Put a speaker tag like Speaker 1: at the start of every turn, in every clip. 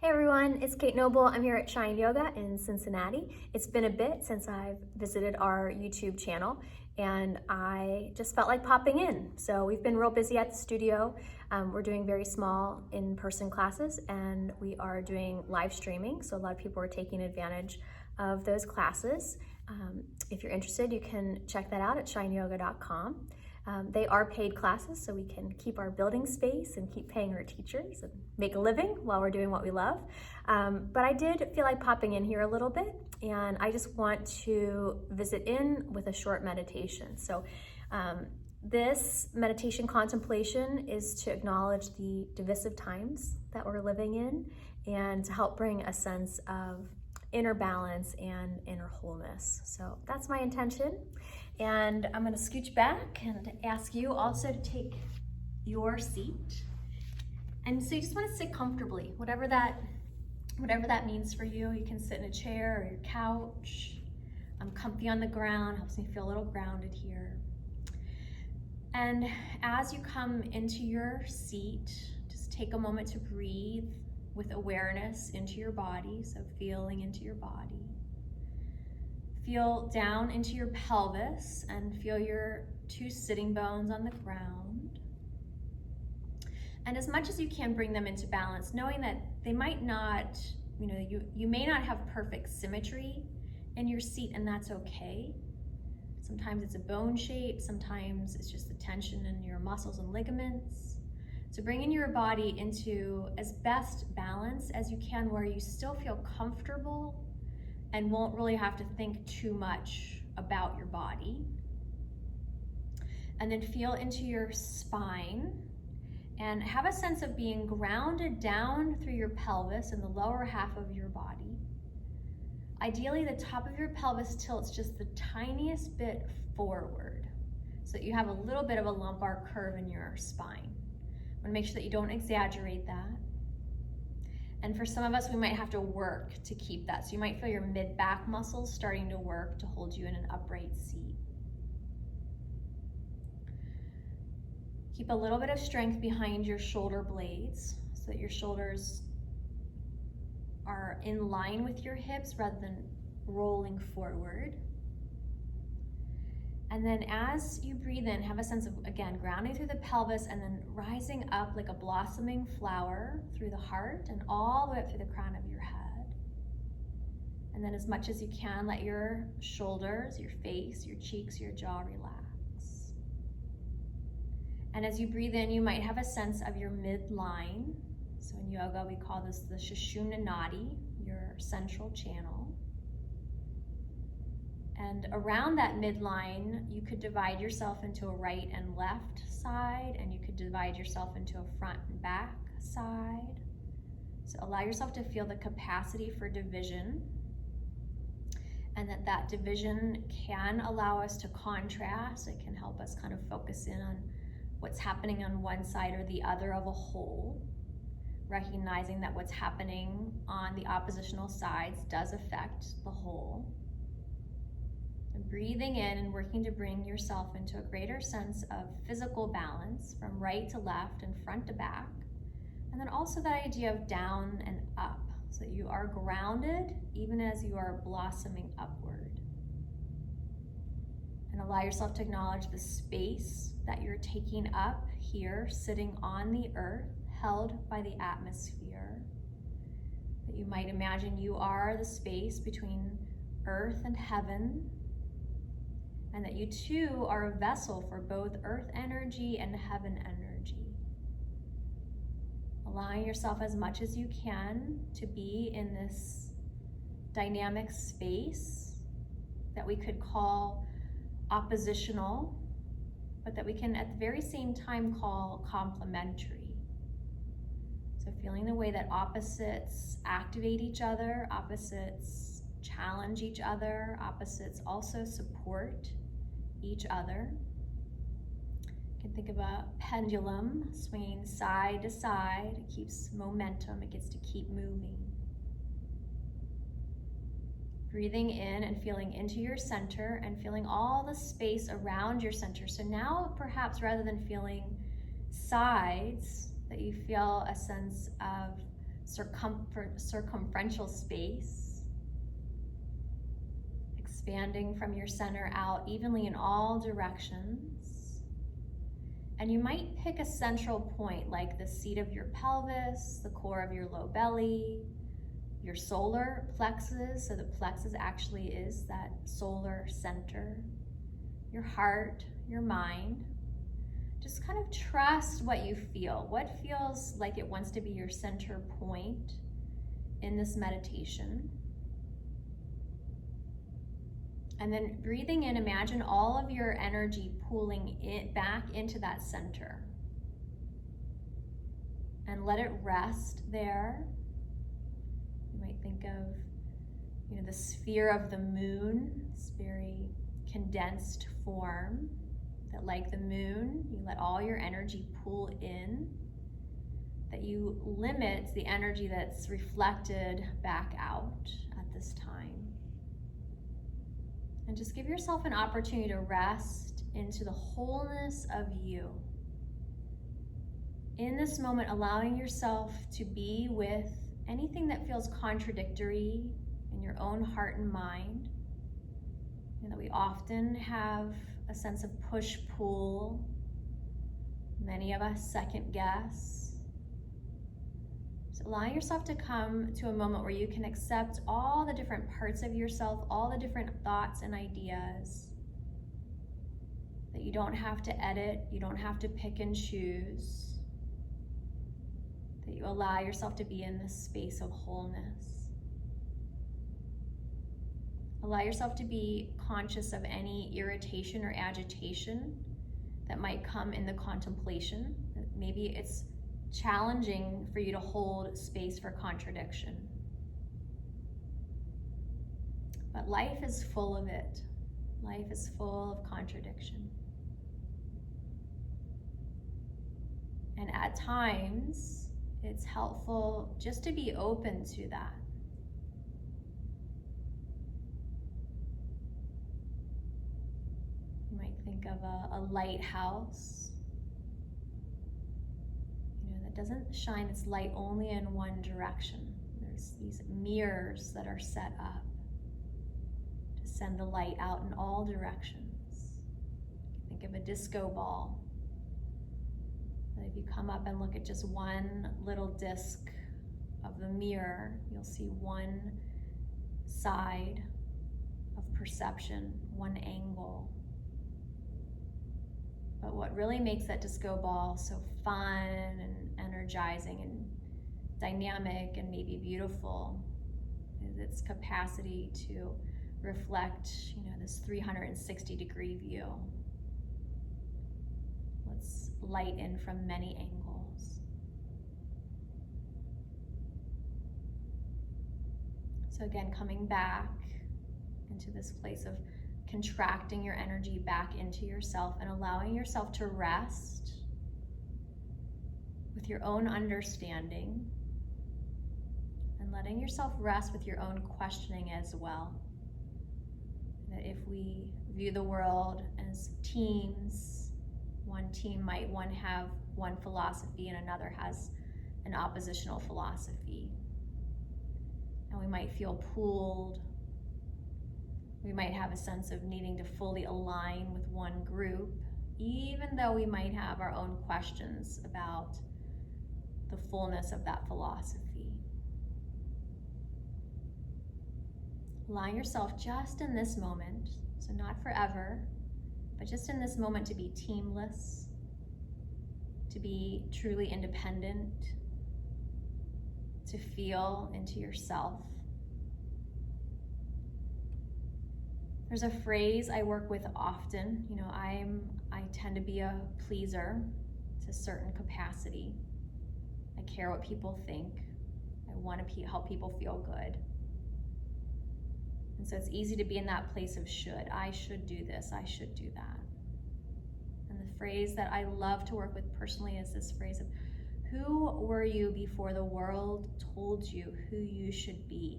Speaker 1: Hey everyone, it's Kate Noble. I'm here at Shine Yoga in Cincinnati. It's been a bit since I've visited our YouTube channel and I just felt like popping in. So we've been real busy at the studio. We're doing very small in-person classes and we are doing live streaming. So a lot of people are taking advantage of those classes. If you're interested, you can check that out at shineyoga.com. They are paid classes, so we can keep our building space and keep paying our teachers and make a living while we're doing what we love. But I did feel like popping in here a little bit, and I just want to visit in with a short meditation. So this meditation contemplation is to acknowledge the divisive times that we're living in and to help bring a sense of inner balance and inner wholeness. So that's my intention. And I'm gonna scooch back and ask you also to take your seat. And so you just wanna sit comfortably, whatever that means for you. You can sit in a chair or your couch. I'm comfy on the ground, helps me feel a little grounded here. And as you come into your seat, just take a moment to breathe with awareness into your body, so feeling into your body. Feel down into your pelvis and feel your two sitting bones on the ground. And as much as you can, bring them into balance, knowing that they might not, you may not have perfect symmetry in your seat, and that's okay. Sometimes it's a bone shape, sometimes it's just the tension in your muscles and ligaments. So bringing your body into as best balance as you can, where you still feel comfortable and won't really have to think too much about your body. And then feel into your spine and have a sense of being grounded down through your pelvis in the lower half of your body. Ideally, the top of your pelvis tilts just the tiniest bit forward so that you have a little bit of a lumbar curve in your spine. I want to make sure that you don't exaggerate that. And for some of us, we might have to work to keep that. So you might feel your mid-back muscles starting to work to hold you in an upright seat. Keep a little bit of strength behind your shoulder blades so that your shoulders are in line with your hips rather than rolling forward. And then as you breathe in, have a sense of, again, grounding through the pelvis and then rising up like a blossoming flower through the heart and all the way up through the crown of your head. And then as much as you can, let your shoulders, your face, your cheeks, your jaw relax. And as you breathe in, you might have a sense of your midline. So in yoga, we call this the Sushumna Nadi, your central channel. And around that midline, you could divide yourself into a right and left side, and you could divide yourself into a front and back side. So allow yourself to feel the capacity for division, and that division can allow us to contrast. It can help us kind of focus in on what's happening on one side or the other of a whole, recognizing that what's happening on the oppositional sides does affect the whole. And breathing in and working to bring yourself into a greater sense of physical balance from right to left and front to back. And then also that idea of down and up, so that you are grounded even as you are blossoming upward. And allow yourself to acknowledge the space that you're taking up here, sitting on the earth, held by the atmosphere. That you might imagine you are the space between earth and heaven, and that you too are a vessel for both earth energy and heaven energy. Allowing yourself as much as you can to be in this dynamic space that we could call oppositional, but that we can at the very same time call complementary. So feeling the way that opposites activate each other, opposites challenge each other, opposites also support each other. You can think of a pendulum swinging side to side. It keeps momentum, it gets to keep moving. Breathing in and feeling into your center and feeling all the space around your center. So now perhaps rather than feeling sides, that you feel a sense of circumferential space, expanding from your center out evenly in all directions. And you might pick a central point like the seat of your pelvis, the core of your low belly, your solar plexus. So the plexus actually is that solar center, your heart, your mind. Just kind of trust what you feel. What feels like it wants to be your center point in this meditation. And then breathing in, imagine all of your energy pooling it back into that center. And let it rest there. You might think of, the sphere of the moon, this very condensed form. That like the moon, you let all your energy pool in, that you limit the energy that's reflected back out at this time. And just give yourself an opportunity to rest into the wholeness of you. In this moment, allowing yourself to be with anything that feels contradictory in your own heart and mind. That we often have a sense of push-pull. Many of us second guess. So allowing yourself to come to a moment where you can accept all the different parts of yourself, all the different thoughts and ideas that you don't have to edit, you don't have to pick and choose, that you allow yourself to be in this space of wholeness. Allow yourself to be conscious of any irritation or agitation that might come in the contemplation. Maybe it's challenging for you to hold space for contradiction. But life is full of it. Life is full of contradiction. And at times, it's helpful just to be open to that. Think of a lighthouse, that doesn't shine its light only in one direction. There's these mirrors that are set up to send the light out in all directions. Think of a disco ball. That if you come up and look at just one little disc of the mirror, you'll see one side of perception, one angle. But what really makes that disco ball so fun and energizing and dynamic and maybe beautiful is its capacity to reflect, this 360-degree view. Let's light in from many angles. So again, coming back into this place of contracting your energy back into yourself and allowing yourself to rest with your own understanding and letting yourself rest with your own questioning as well. That if we view the world as teams, one team might have one philosophy and another has an oppositional philosophy. And we might feel pulled. We might have a sense of needing to fully align with one group, even though we might have our own questions about the fullness of that philosophy. Allowing yourself just in this moment, so not forever, but just in this moment to be teamless, to be truly independent, to feel into yourself. There's a phrase I work with often. I tend to be a pleaser to a certain capacity. I care what people think. I want to help people feel good. And so it's easy to be in that place of should. I should do this. I should do that. And the phrase that I love to work with personally is this phrase of, who were you before the world told you who you should be?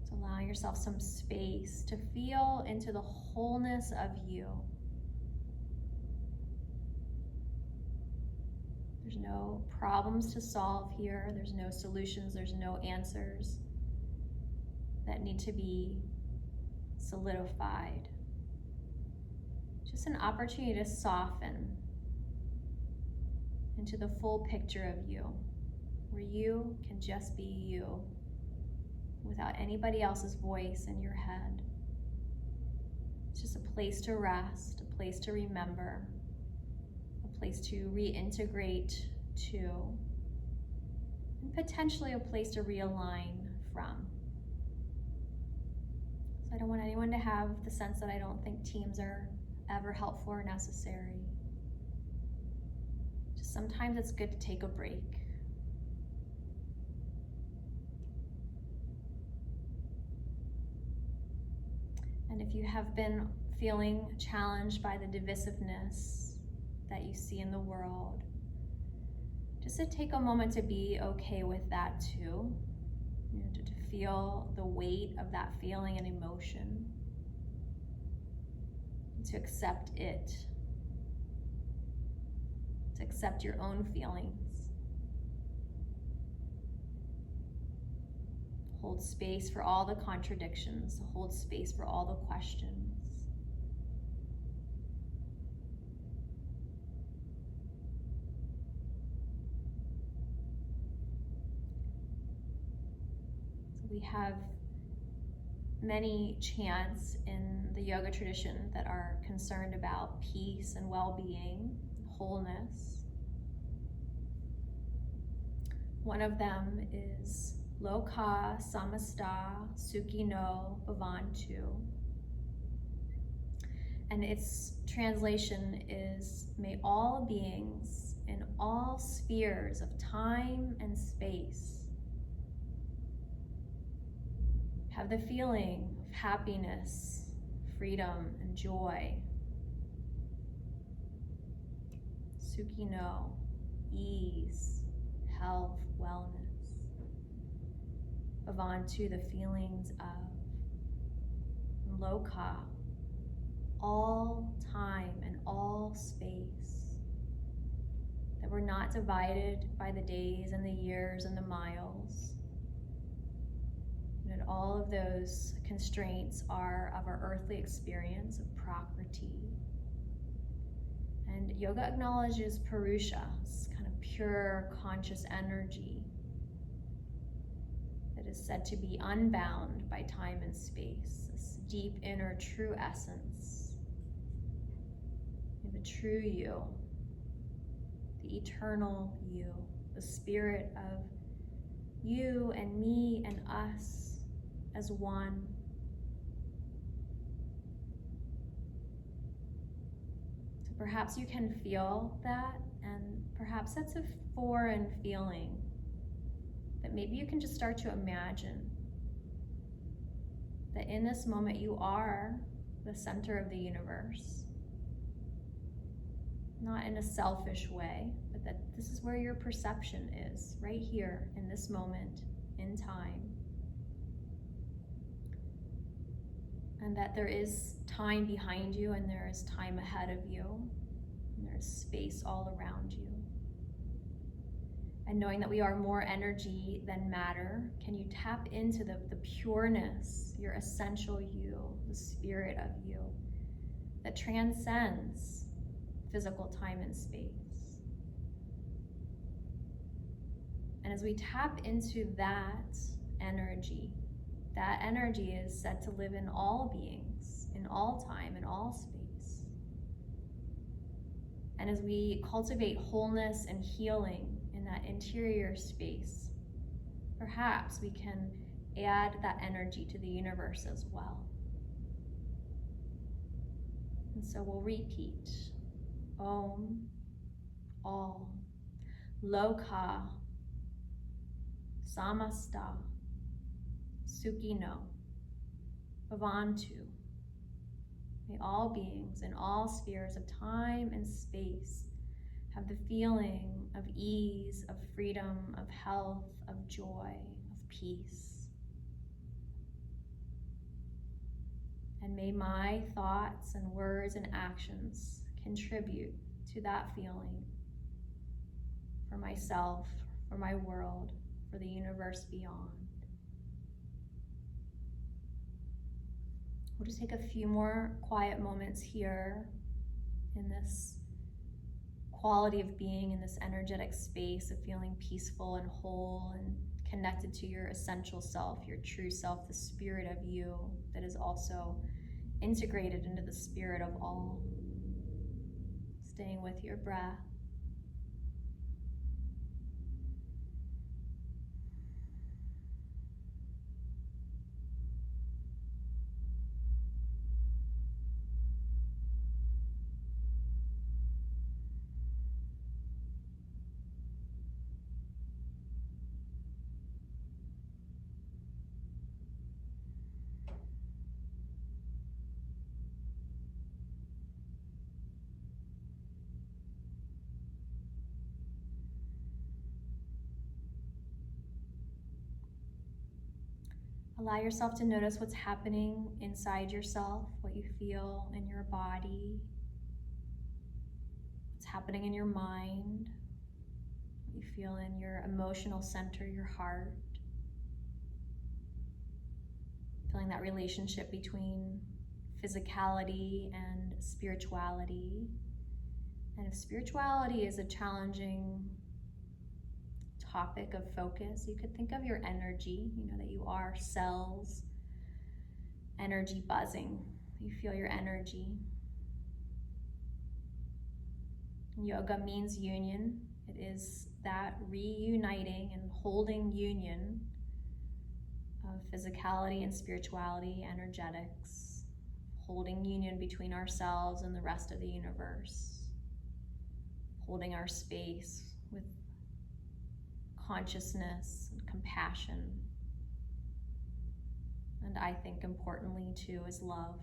Speaker 1: So allow yourself some space to feel into the wholeness of you. There's no problems to solve here. There's no solutions. There's no answers that need to be solidified. Just an opportunity to soften into the full picture of you, where you can just be you without anybody else's voice in your head. It's just a place to rest, a place to remember, a place to reintegrate to, and potentially a place to realign from. So I don't want anyone to have the sense that I don't think teams are ever helpful or necessary. Just sometimes it's good to take a break. And if you have been feeling challenged by the divisiveness that you see in the world, just to take a moment to be okay with that too. To feel the weight of that feeling and emotion, and to accept it, to accept your own feelings. Hold space for all the contradictions, hold space for all the questions. So we have many chants in the yoga tradition that are concerned about peace and well-being, wholeness. One of them is Loka Samasta Sukhino Bhavantu. And its translation is, may all beings in all spheres of time and space have the feeling of happiness, freedom, and joy. Sukhino, ease, health, wellness. Bhavantu, the feelings of. And Loka, all time and all space. That we're not divided by the days and the years and the miles. And all of those constraints are of our earthly experience of prakriti. And yoga acknowledges Purusha, this kind of pure conscious energy that is said to be unbound by time and space, this deep inner true essence, the true you, the eternal you, the spirit of you and me and us as one. So perhaps you can feel that, and perhaps that's a foreign feeling that maybe you can just start to imagine that in this moment you are the center of the universe. Not in a selfish way, but that this is where your perception is, right here in this moment in time. And that there is time behind you and there is time ahead of you, and there is space all around you. And knowing that we are more energy than matter, can you tap into the pureness, your essential you, the spirit of you that transcends physical time and space. And as we tap into that energy is said to live in all beings, in all time, in all space. And as we cultivate wholeness and healing in that interior space, perhaps we can add that energy to the universe as well. And so we'll repeat. Om, all, Loka, Samasta, Sukhino, Bhavantu. May all beings in all spheres of time and space have the feeling of ease, of freedom, of health, of joy, of peace. And may my thoughts and words and actions contribute to that feeling. myself, for my world, for the universe beyond. We'll just take a few more quiet moments here in this quality of being, in this energetic space of feeling peaceful and whole and connected to your essential self, your true self, the spirit of you that is also integrated into the spirit of all. Staying with your breath. Allow yourself to notice what's happening inside yourself, what you feel in your body, what's happening in your mind, what you feel in your emotional center, your heart. Feeling that relationship between physicality and spirituality. And if spirituality is a challenging topic of focus, you could think of your energy, that you are cells, energy buzzing. You feel your energy. Yoga means union. It is that reuniting and holding union of physicality and spirituality, energetics, holding union between ourselves and the rest of the universe, holding our space with consciousness and compassion, and I think importantly too is love.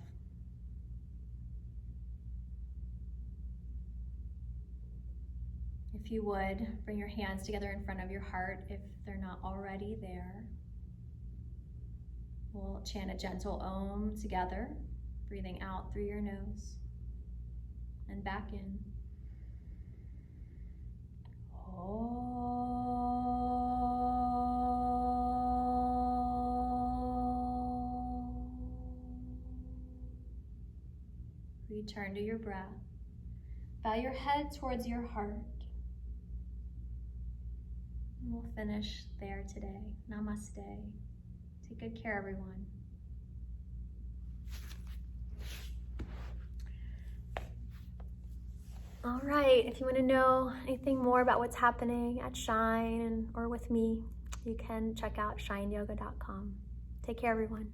Speaker 1: If you would, bring your hands together in front of your heart if they're not already there. We'll chant a gentle Om together, breathing out through your nose and back in. Return to your breath. Bow your head towards your heart. And we'll finish there today. Namaste. Take good care, everyone. All right, if you want to know anything more about what's happening at Shine or with me, you can check out shineyoga.com. Take care, everyone.